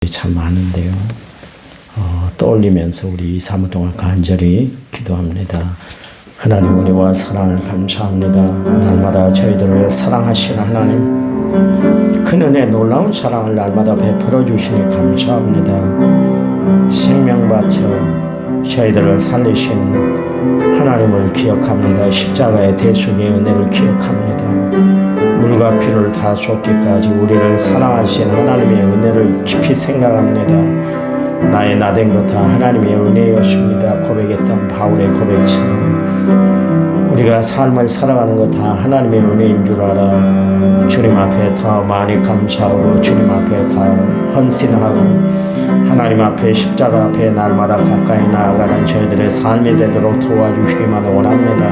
참 많은데요. 떠올리면서 우리 2, 3일 동안 간절히 기도합니다. 하나님, 우리와 사랑을 감사합니다. 날마다 저희들을 사랑하시는 하나님, 그 은혜 놀라운 사랑을 날마다 베풀어 주시니 감사합니다. 생명 바쳐 저희들을 살리신 하나님을 기억합니다. 십자가의 대속의 은혜를 기억합니다. 물과 피를 다 쏟기까지 우리를 사랑하신 하나님의 은혜를 깊이 생각합니다. 나의 나된 것 다 하나님의 은혜였습니다. 고백했던 바울의 고백처럼 우리가 삶을 살아가는 것 다 하나님의 은혜인 줄 알아 주님 앞에 더 많이 감사하고 주님 앞에 더 헌신하고 하나님 앞에 십자가 앞에 날마다 가까이 나아가는 저희들의 삶이 되도록 도와주시기만 원합니다.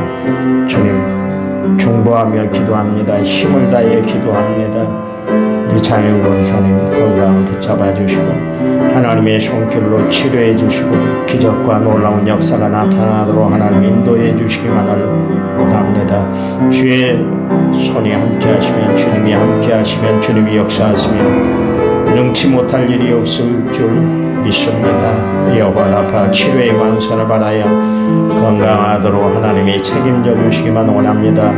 주님, 중보하며 기도합니다. 힘을 다해 기도합니다. 우리 장영 권사님 건강을 붙잡아 주시고 하나님의 손길로 치료해 주시고 기적과 놀라운 역사가 나타나도록 하나님 인도해 주시기만을 원합니다. 주의 손이 함께 하시면, 주님이 함께 하시면, 주님이 역사하시면 능치 못할 일이 없을 줄 믿습니다. 여호와 라파 치료의 관선을 받아야 건강하도록 하나님이 책임져 주시기만 원합니다.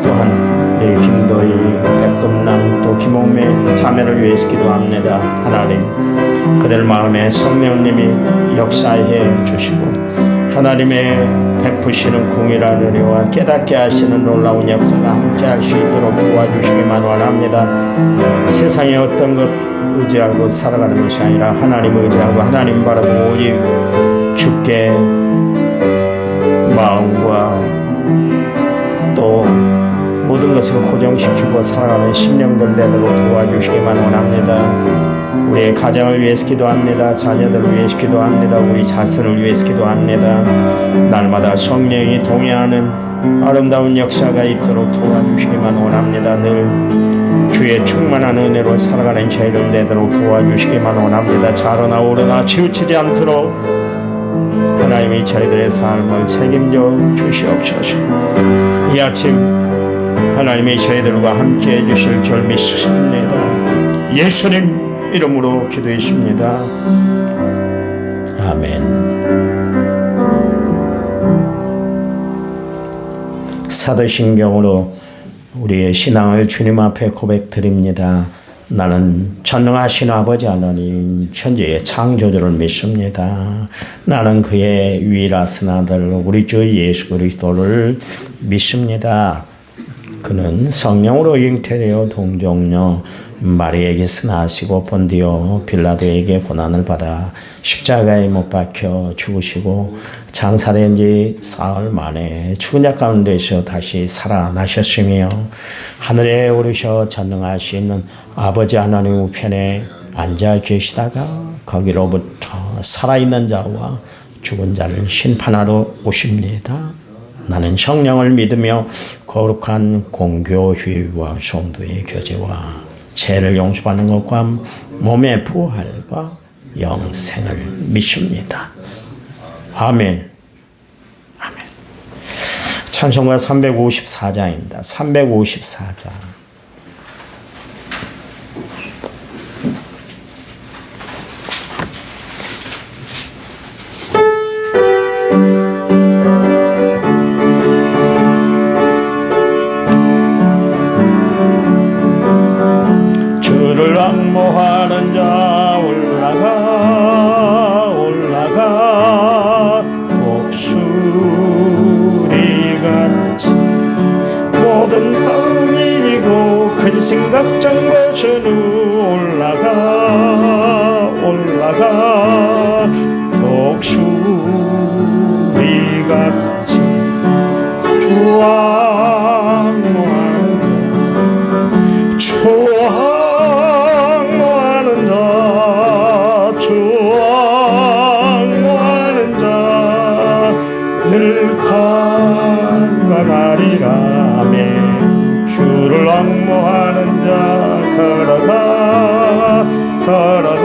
또한 우리 김도희, 백금남, 또 김홍매 자매를 위해서 기도합니다. 하나님, 그들 마음에 성령님이 역사해 주시고 하나님의 베푸시는 궁이라는 은혜와 깨닫게 하시는 놀라운 역사가 함께 할 수 있도록 도와주시기만 원합니다. 세상에 어떤 것 의지하고 살아가는 것이 아니라 하나님 의지하고 하나님 바라보고 오직 주께 마음과 또 모든 것을 고정시키고 살아가는 심령들 되도록 도와주시기만 원합니다. 우리의 가정을 위해서 기도합니다. 자녀들을 위해서 기도합니다. 우리 자신을 위해서 기도합니다. 날마다 성령이 동의하는 아름다운 역사가 있도록 도와주시기만 원합니다. 늘 주의 충만한 은혜로 살아가는 저희를 되도록 도와주시기만 원합니다. 자로나 오르나 치우치지 않도록 하나님이 저희들의 삶을 책임져 주시옵소서. 이 아침 하나님이 저희들과 함께 해주실 줄 믿습니다. 예수님 이름으로 기도했습니다. 아멘. 사도신경으로 우리의 신앙을 주님 앞에 고백드립니다. 나는 전능하신 아버지 하나님 천지의 창조주를 믿습니다. 나는 그의 유일하신 아들 우리 주 예수 그리스도를 믿습니다. 그는 성령으로 잉태되어 동정녀 마리에게서 나시고 본디오 빌라도에게 고난을 받아 십자가에 못 박혀 죽으시고 장사된 지 사흘 만에 죽은 자 가운데서 다시 살아나셨으며 하늘에 오르셔 전능하신 아버지 하나님 우편에 앉아 계시다가 거기로부터 살아있는 자와 죽은 자를 심판하러 오십니다. 나는 성령을 믿으며 거룩한 공교회와 성도의 교제와 죄를 용서받는 것과 몸의 부활과 영생을 믿습니다. 아멘. 아멘. 찬송가 354장입니다. 354장. 악모하는 자 올라가 독수리같이 모든 삶 이기고 근심각 정거주는 올라가 독수리같이 늘 강건하리라며 주를 악모하는 자 걸어가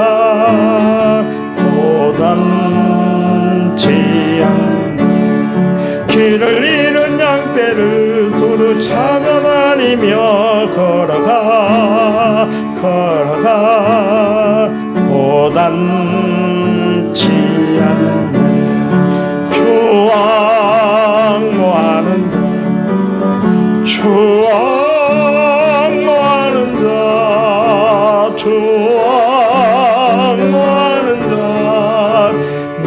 고단치 않는 길을 잃은 양떼를 두루 찾아다니며 걸어가 않지 않네 주 앙모하는 자 앙모하는 자 앙모하는 자 늘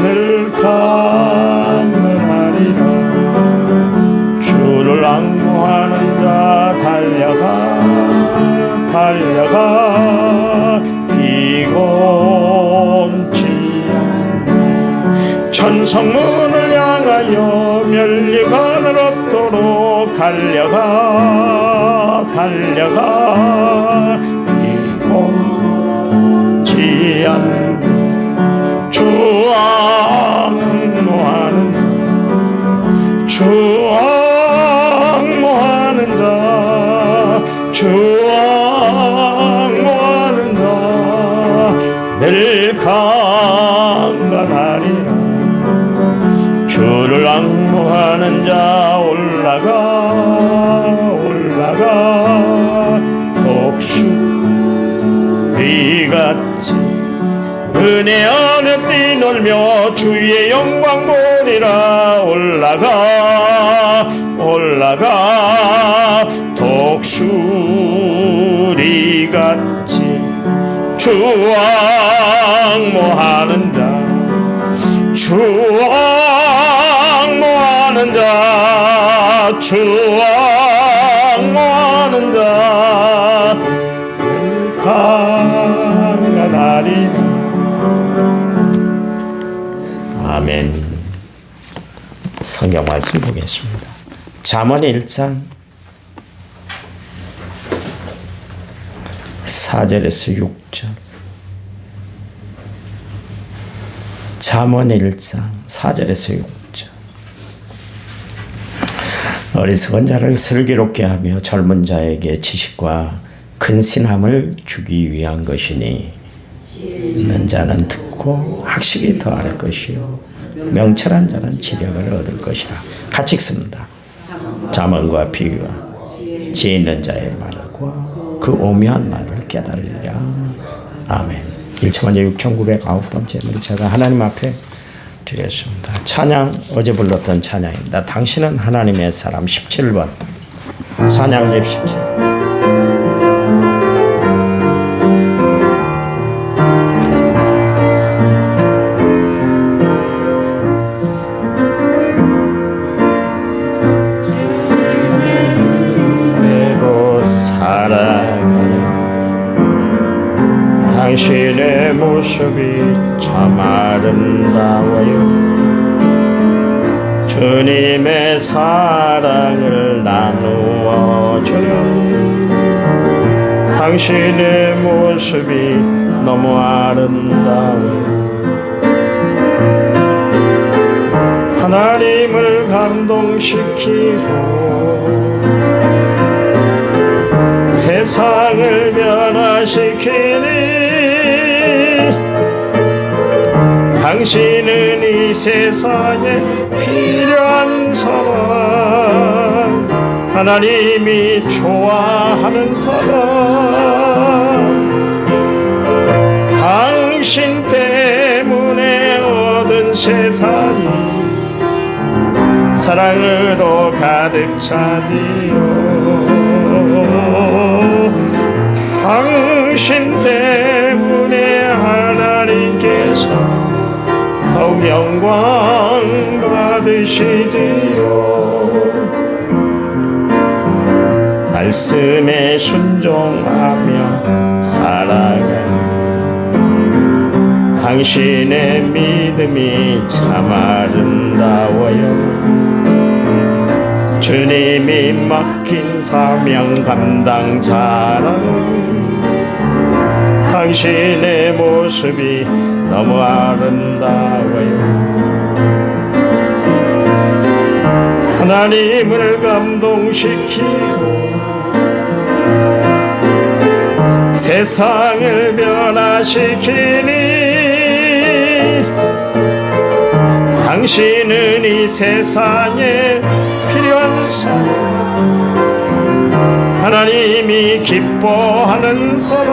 강건하리라 주를 앙모하는 자 달려가 비곤치 않네 천성문을 향하여 멸류관을 얻도록 달려가 비곤치 않네 주 앙모하는 자 주 앙모하는 자 늘 강건하리라 주를 앙모하는 자 올라가 독수리같이 은혜 안에 뛰놀며 주의 영광 보리라 올라가 독수리같이 주 앙모하는 자 강건하리라 아멘. 성경 말씀 보겠습니다. 잠언 1장 4절에서 6절. 잠언 1장 4절에서 6절. 어리석은 자를 슬기롭게 하며 젊은 자에게 지식과 근신함을 주기 위한 것이니 있는 자는 듣고 학식이 더할 것이요 명철한 자는 지력을 얻을 것이라. 같이 읽습니다. 잠언과 비유와 지혜 있는 자의 말과 그 오묘한 말을 깨달으리라. 아멘. 16,909번째 우리 제가 하나님 앞에 드렸습니다. 찬양 어제 불렀던 찬양입니다. 당신은 하나님의 사람 17번 찬양집 17. 당신의 모습이 참 아름다워요. 주님의 사랑을 나누어 주는 당신의 모습이 너무 아름다워요. 하나님을 감동시키고 세상을 변화시키니 당신은 이 세상에 필요한 사람, 하나님이 좋아하는 사람, 당신 때문에 얻은 세상이 사랑으로 가득 차지요. 당신 때문에 하나님께서 더욱 영광 받으시지요. 말씀에 순종하며 살아가는 당신의 믿음이 참 아름다워요. 주님이 맡긴 사명 감당자라는 당신의 모습이 너무 아름다워요. 하나님을 감동시키고 세상을 변화시키니 당신은 이 세상에 필요한 사람, 하나님이 기뻐하는 사람,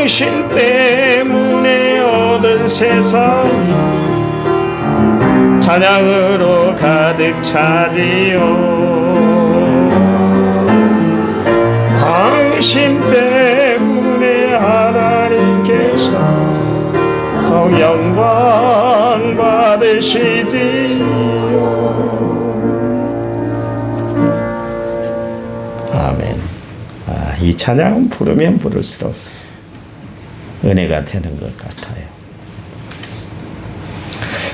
당신 때문에 얻은 세상이 찬양으로 가득 차지요. 당신 때문에 하나님께서 더 영광 받으시지요. 아멘. 이 찬양은 부르면 부를수록 은혜가 되는 것 같아요.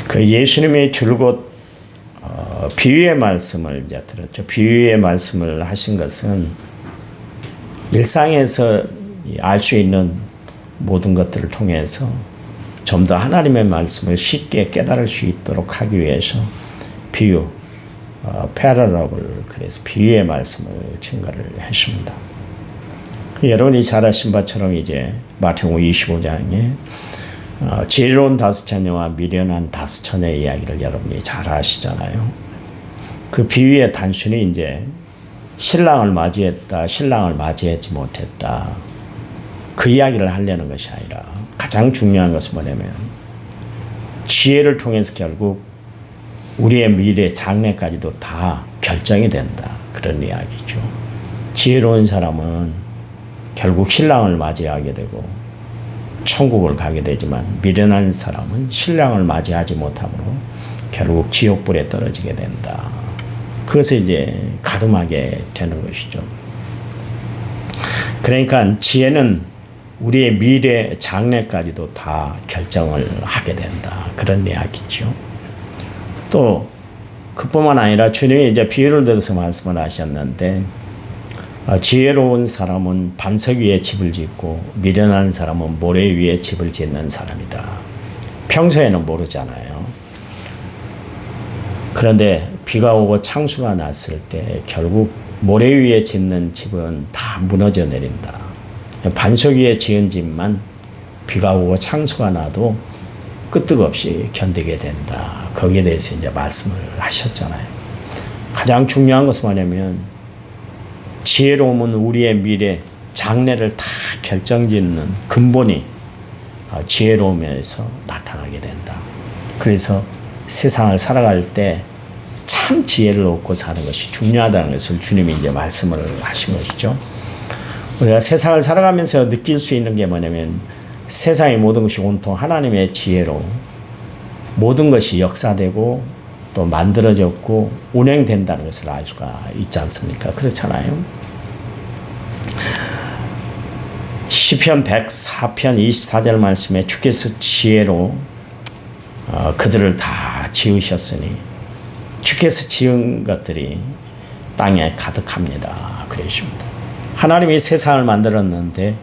그 예수님이 줄곧 비유의 말씀을 이제 들었죠. 비유의 말씀을 하신 것은 일상에서 알 수 있는 모든 것들을 통해서 좀 더 하나님의 말씀을 쉽게 깨달을 수 있도록 하기 위해서 비유, 패러블, 그래서 비유의 말씀을 증거를 했습니다. 여러분이 잘 아신 바처럼 이제 마태복음 25장에 지혜로운 5처녀와 미련한 5처녀의 이야기를 여러분이 잘 아시잖아요. 그 비유에 단순히 이제 신랑을 맞이했다, 신랑을 맞이하지 못했다, 그 이야기를 하려는 것이 아니라 가장 중요한 것은 뭐냐면 지혜를 통해서 결국 우리의 미래 장래까지도 다 결정이 된다, 그런 이야기죠. 지혜로운 사람은 결국 신랑을 맞이하게 되고 천국을 가게 되지만 미련한 사람은 신랑을 맞이하지 못함으로 결국 지옥불에 떨어지게 된다. 그것을 이제 가늠하게 되는 것이죠. 그러니까 지혜는 우리의 미래 장래까지도 다 결정을 하게 된다, 그런 이야기죠. 또 그뿐만 아니라 주님이 이제 비유를 들어서 말씀을 하셨는데 지혜로운 사람은 반석 위에 집을 짓고 미련한 사람은 모래 위에 집을 짓는 사람이다. 평소에는 모르잖아요. 그런데 비가 오고 창수가 났을 때 결국 모래 위에 짓는 집은 다 무너져 내린다. 반석 위에 지은 집만 비가 오고 창수가 나도 끄떡없이 견디게 된다. 거기에 대해서 이제 말씀을 하셨잖아요. 가장 중요한 것은 뭐냐면 지혜로움은 우리의 미래, 장래를 다 결정짓는 근본이 지혜로움에서 나타나게 된다. 그래서 세상을 살아갈 때 참 지혜를 얻고 사는 것이 중요하다는 것을 주님이 이제 말씀을 하신 것이죠. 우리가 세상을 살아가면서 느낄 수 있는 게 뭐냐면 세상의 모든 것이 온통 하나님의 지혜로 모든 것이 역사되고 또 만들어졌고 운행된다는 것을 알 수가 있지 않습니까? 그렇잖아요. 시편 104편 24절 말씀에 주께서 지혜로 그들을 다 지으셨으니 주께서 지은 것들이 땅에 가득합니다. 그러십니다. 하나님이 세상을 만들었는데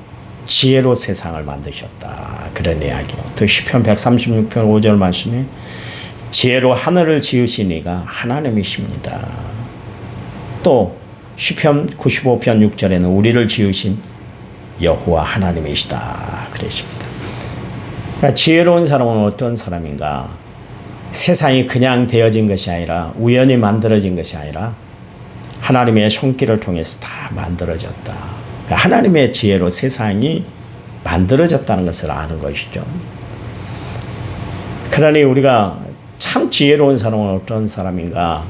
지혜로 세상을 만드셨다, 그런 이야기로. 또 시편 136편 5절 말씀에 지혜로 하늘을 지으시니가 하나님이십니다. 또 시편 95편 6절에는 우리를 지으신 여호와 하나님이시다, 그랬습니다. 그러니까 지혜로운 사람은 어떤 사람인가? 세상이 그냥 되어진 것이 아니라 우연히 만들어진 것이 아니라 하나님의 손길을 통해서 다 만들어졌다. 그러니까 하나님의 지혜로 세상이 만들어졌다는 것을 아는 것이죠. 그러니 우리가 참 지혜로운 사람은 어떤 사람인가?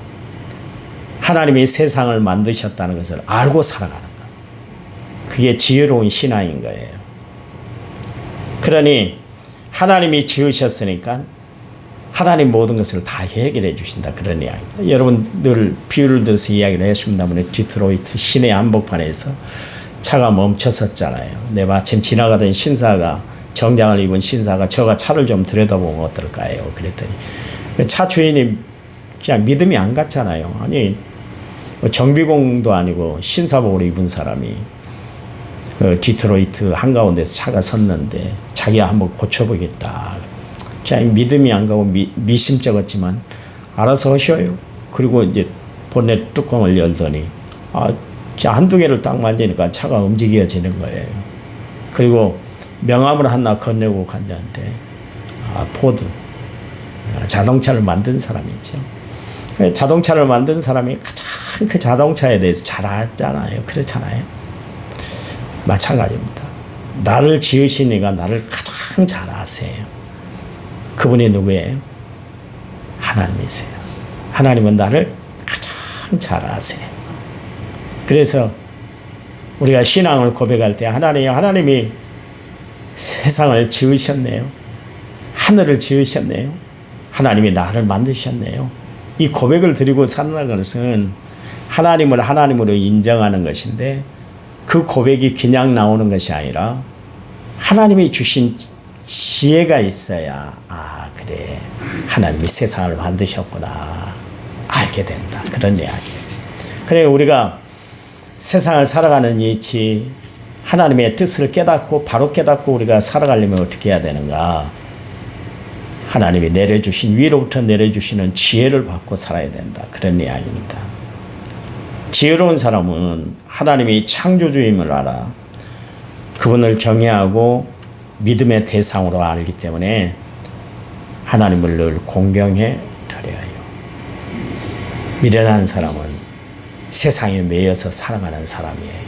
하나님이 세상을 만드셨다는 것을 알고 살아가는 것. 그게 지혜로운 신앙인 거예요. 그러니 하나님이 지으셨으니까 하나님 모든 것을 다 해결해 주신다, 그런 이야기입니다. 여러분 늘 비유를 들어서 이야기를 했습니다만 디트로이트 시내 한복판에서 차가 멈췄었잖아요. 내 마침 지나가던 신사가, 정장을 입은 신사가 저가 차를 좀 들여다보면 어떨까요? 그랬더니 차 주인이 그냥 믿음이 안 갔잖아요. 아니 정비공도 아니고 신사복을 입은 사람이 디트로이트 한가운데서 차가 섰는데 자기가 한번 고쳐보겠다. 그냥 믿음이 안 가고 미심쩍었지만 알아서 하셔요. 그리고 이제 본넷 뚜껑을 열더니 그냥 한두 개를 딱 만지니까 차가 움직여지는 거예요. 그리고 명함을 하나 건네고 갔는데 포드, 자동차를 만든 사람이죠. 자동차를 만든 사람이 가장 그 자동차에 대해서 잘 알잖아요. 그렇잖아요. 마찬가지입니다. 나를 지으신 이가 나를 가장 잘 아세요. 그분이 누구예요? 하나님이세요. 하나님은 나를 가장 잘 아세요. 그래서 우리가 신앙을 고백할 때 하나님이 세상을 지으셨네요. 하늘을 지으셨네요. 하나님이 나를 만드셨네요. 이 고백을 드리고 사는 것은 하나님을 하나님으로 인정하는 것인데 그 고백이 그냥 나오는 것이 아니라 하나님이 주신 지혜가 있어야 그래 하나님이 세상을 만드셨구나 알게 된다. 그런 이야기예요. 그래 우리가 세상을 살아가는 이치 하나님의 뜻을 깨닫고 바로 깨닫고 우리가 살아가려면 어떻게 해야 되는가? 하나님이 내려주신 위로부터 내려주시는 지혜를 받고 살아야 된다. 그런 이야기입니다. 지혜로운 사람은 하나님이 창조주임을 알아 그분을 경외하고 믿음의 대상으로 알기 때문에 하나님을 늘 공경해 드려요. 미련한 사람은 세상에 매여서 살아가는 사람이에요.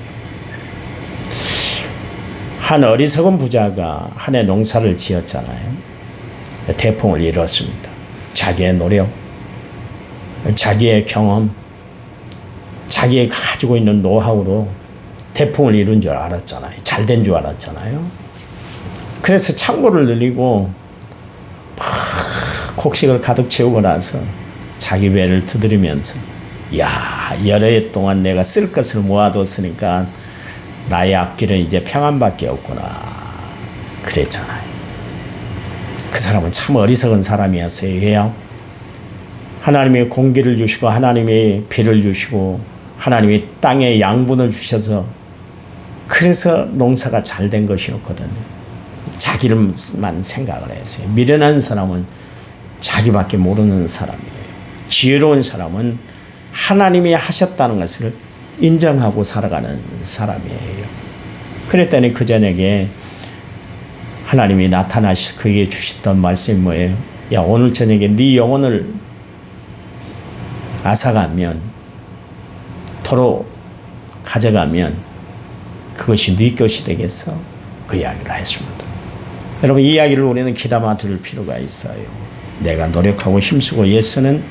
한 어리석은 부자가 한 해 농사를 지었잖아요. 대풍을 이뤘습니다. 자기의 노력, 자기의 경험, 자기가 가지고 있는 노하우로 대풍을 이룬 줄 알았잖아요. 잘된 줄 알았잖아요. 그래서 창고를 늘리고 막 곡식을 가득 채우고 나서 자기 배를 두드리면서 여러 해 동안 내가 쓸 것을 모아뒀으니까 나의 앞길은 이제 평안밖에 없구나 그랬잖아요. 그 사람은 참 어리석은 사람이었어요. 왜요? 하나님이 공기를 주시고 하나님이 비를 주시고 하나님이 땅에 양분을 주셔서 그래서 농사가 잘 된 것이었거든요. 자기를만 생각을 했어요. 미련한 사람은 자기밖에 모르는 사람이에요. 지혜로운 사람은 하나님이 하셨다는 것을 인정하고 살아가는 사람이에요. 그랬더니 그 저녁에 하나님이 나타나셔서 그에게 주셨던 말씀이 뭐예요? 야, 오늘 저녁에 네 영혼을 앗아가면 도로 가져가면 그것이 네 것이 되겠어? 그 이야기를 했습니다. 여러분 이 이야기를 우리는 귀담아 들을 필요가 있어요. 내가 노력하고 힘쓰고 애쓰는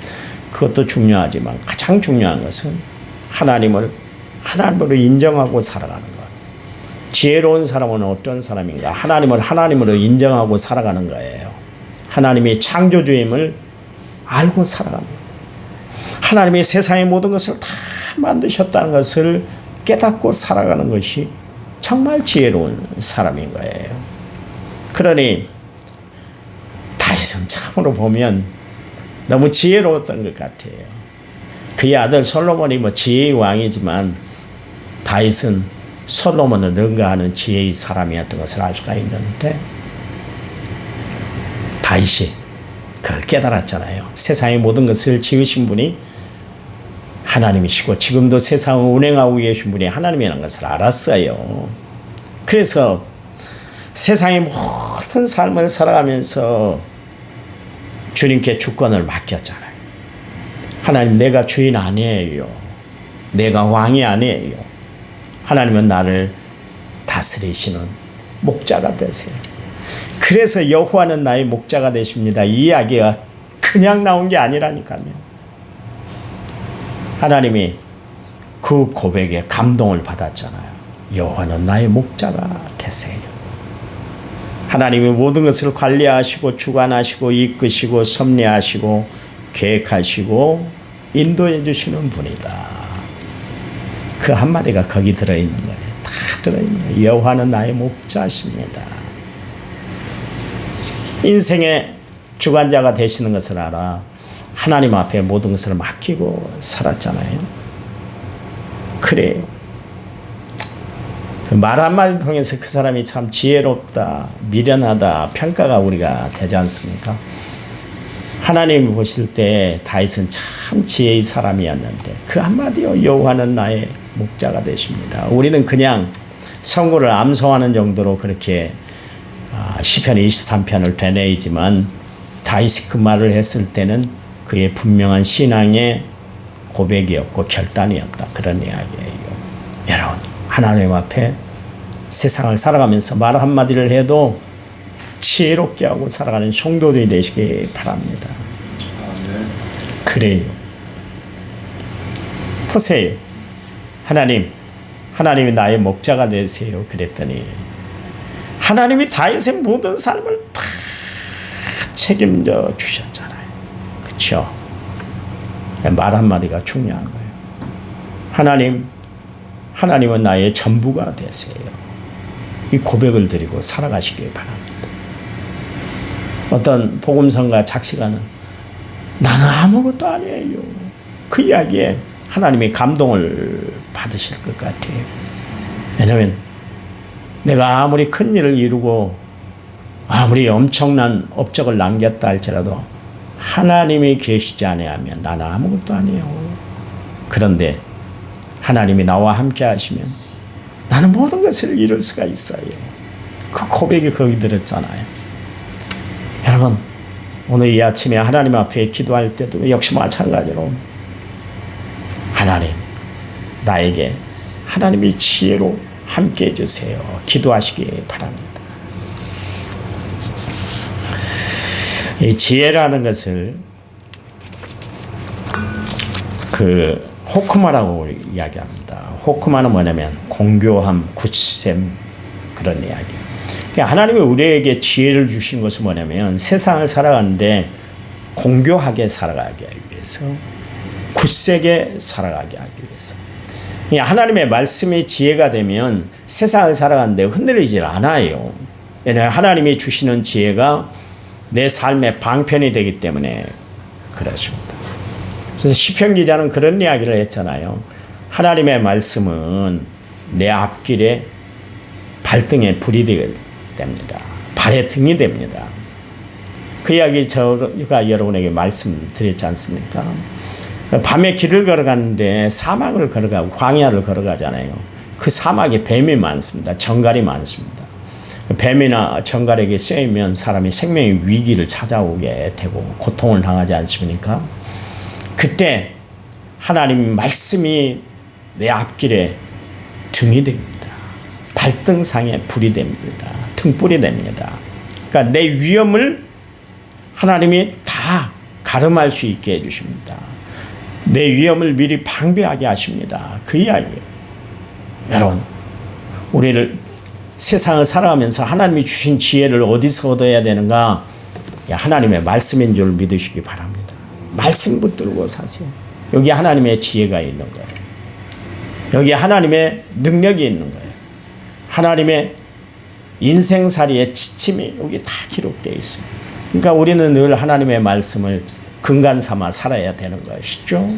그것도 중요하지만 가장 중요한 것은 하나님으로 인정하고 살아가는 것. 지혜로운 사람은 어떤 사람인가? 하나님을 하나님으로 인정하고 살아가는 거예요. 하나님이 창조주임을 알고 살아가는 거예요. 하나님이 세상의 모든 것을 다 만드셨다는 것을 깨닫고 살아가는 것이 정말 지혜로운 사람인 거예요. 그러니 다윗은 참으로 보면 너무 지혜로웠던 것 같아요. 그의 아들 솔로몬이 지혜의 왕이지만 다윗은 솔로몬을 능가하는 지혜의 사람이었던 것을 알 수가 있는데 다윗이 그걸 깨달았잖아요. 세상의 모든 것을 지으신 분이 하나님이시고 지금도 세상을 운행하고 계신 분이 하나님이라는 것을 알았어요. 그래서 세상의 모든 삶을 살아가면서 주님께 주권을 맡겼잖아요. 하나님 내가 주인 아니에요. 내가 왕이 아니에요. 하나님은 나를 다스리시는 목자가 되세요. 그래서 여호와는 나의 목자가 되십니다. 이 이야기가 그냥 나온 게 아니라니까요. 하나님이 그 고백에 감동을 받았잖아요. 여호와는 나의 목자가 되세요. 하나님이 모든 것을 관리하시고 주관하시고 이끄시고 섭리하시고 계획하시고 인도해 주시는 분이다. 그 한마디가 거기 들어있는 거예요. 다 들어있는 거예요. 여호와는 나의 목자십니다. 인생의 주관자가 되시는 것을 알아 하나님 앞에 모든 것을 맡기고 살았잖아요. 그래요. 말 한마디 통해서 그 사람이 참 지혜롭다, 미련하다 평가가 우리가 되지 않습니까? 하나님이 보실 때 다윗은 참 지혜의 사람이었는데 그 한마디요. 여호와는 나의 목자가 되십니다. 우리는 그냥 선고를 암송하는 정도로 그렇게 시편 23편을 되뇌이지만 다윗이 그 말을 했을 때는 그의 분명한 신앙의 고백이었고 결단이었다. 그런 이야기예요. 여러분 하나님 앞에 세상을 살아가면서 말 한마디를 해도 지혜롭게 하고 살아가는 성도들이 되시기 바랍니다. 그래요. 보세요. 하나님이 나의 목자가 되세요. 그랬더니 하나님이 다윗의 모든 삶을 다 책임져 주셨잖아요. 그렇죠? 말 한마디가 중요한 거예요. 하나님은 나의 전부가 되세요. 이 고백을 드리고 살아가시길 바랍니다. 어떤 복음성가 작시가는 나는 아무것도 아니에요. 그 이야기에 하나님이 감동을 받으실 것 같아요. 왜냐하면 내가 아무리 큰 일을 이루고 아무리 엄청난 업적을 남겼다 할지라도 하나님이 계시지 아니하면 나는 아무것도 아니에요. 그런데 하나님이 나와 함께 하시면 나는 모든 것을 이룰 수가 있어요. 그 고백이 거기 들었잖아요. 여러분, 오늘 이 아침에 하나님 앞에 기도할 때도 역시 마찬가지로 하나님, 나에게 하나님이 지혜로 함께 해주세요. 기도하시기 바랍니다. 이 지혜라는 것을 호크마라고 이야기합니다. 호크마는 뭐냐면 공교함, 굳셈 그런 이야기. 하나님이 우리에게 지혜를 주신 것은 뭐냐면 세상을 살아가는데 공교하게 살아가게 하기 위해서, 굳세게 살아가게 하기 위해서. 하나님의 말씀이 지혜가 되면 세상을 살아가는데 흔들리질 않아요. 왜냐하면 하나님이 주시는 지혜가 내 삶의 방편이 되기 때문에 그렇습니다. 그래서 시편 기자는 그런 이야기를 했잖아요. 하나님의 말씀은 내 앞길에 발등에 불이 됩니다. 발의 등이 됩니다. 그 이야기 제가 여러분에게 말씀드렸지 않습니까? 밤에 길을 걸어가는데 사막을 걸어가고 광야를 걸어가잖아요. 그 사막에 뱀이 많습니다. 정갈이 많습니다. 뱀이나 정갈에게 쏘이면 사람이 생명의 위기를 찾아오게 되고 고통을 당하지 않습니까? 그때 하나님 말씀이 내 앞길에 등이 됩니다. 발등상에 불이 됩니다. 등불이 됩니다. 그러니까 내 위험을 하나님이 다 가름할 수 있게 해주십니다. 내 위험을 미리 방비하게 하십니다. 그 이야기예요. 여러분, 우리를 세상을 살아가면서 하나님이 주신 지혜를 어디서 얻어야 되는가? 하나님의 말씀인 줄 믿으시기 바랍니다. 말씀 붙들고 사세요. 여기 하나님의 지혜가 있는 거예요. 여기 하나님의 능력이 있는 거예요. 하나님의 인생살이의 지침이 여기 다 기록되어 있습니다. 그러니까 우리는 늘 하나님의 말씀을 근간 삼아 살아야 되는 것이죠.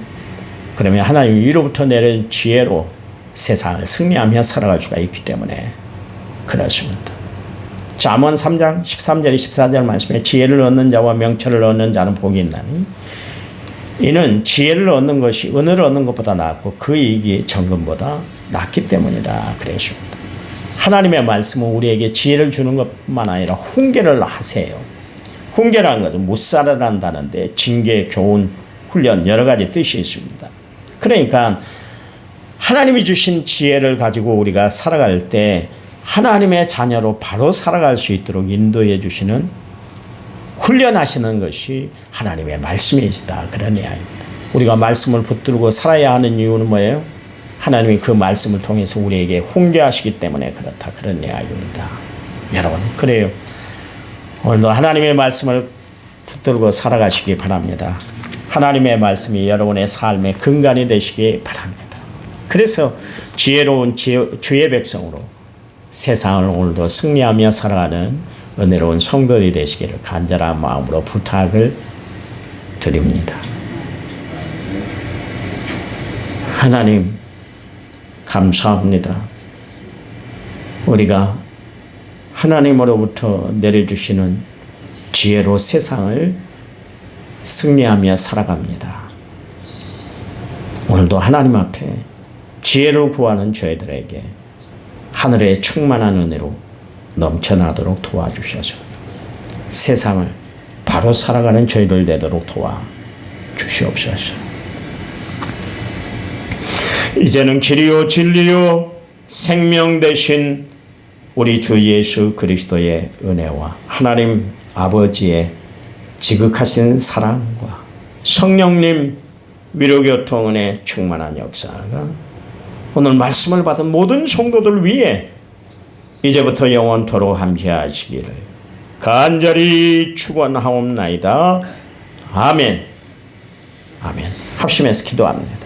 그러면 하나님 위로부터 내린 지혜로 세상을 승리하며 살아갈 수가 있기 때문에 그렇습니다. 잠언 3장 13절 14절 말씀에 지혜를 얻는 자와 명철을 얻는 자는 복이 있나니 이는 지혜를 얻는 것이 은혜를 얻는 것보다 낫고 그 이익이 정금보다 낫기 때문이다. 그러십니다. 하나님의 말씀은 우리에게 지혜를 주는 것만 아니라 훈계를 하세요. 훈계라는 것은 무사를 한다는데 징계, 교훈, 훈련 여러 가지 뜻이 있습니다. 그러니까 하나님이 주신 지혜를 가지고 우리가 살아갈 때 하나님의 자녀로 바로 살아갈 수 있도록 인도해 주시는 훈련하시는 것이 하나님의 말씀이시다. 그런 이야기입니다. 우리가 말씀을 붙들고 살아야 하는 이유는 뭐예요? 하나님이 그 말씀을 통해서 우리에게 훈계하시기 때문에 그렇다. 그런 이야기입니다. 여러분, 그래요. 오늘도 하나님의 말씀을 붙들고 살아가시기 바랍니다. 하나님의 말씀이 여러분의 삶의 근간이 되시기 바랍니다. 그래서 지혜로운 주의 백성으로 세상을 오늘도 승리하며 살아가는 은혜로운 성도들이 되시기를 간절한 마음으로 부탁을 드립니다. 하나님 감사합니다. 우리가 하나님으로부터 내려주시는 지혜로 세상을 승리하며 살아갑니다. 오늘도 하나님 앞에 지혜를 구하는 저희들에게 하늘의 충만한 은혜로 넘쳐나도록 도와주셔서 세상을 바로 살아가는 저희를 되도록 도와주시옵소서. 이제는 길이요 진리요 생명 되신 우리 주 예수 그리스도의 은혜와 하나님 아버지의 지극하신 사랑과 성령님 위로교통은혜 충만한 역사가 오늘 말씀을 받은 모든 성도들 위해 이제부터 영원토록 함께하시기를 간절히 축원하옵나이다. 아멘. 아멘. 합심해서 기도합니다.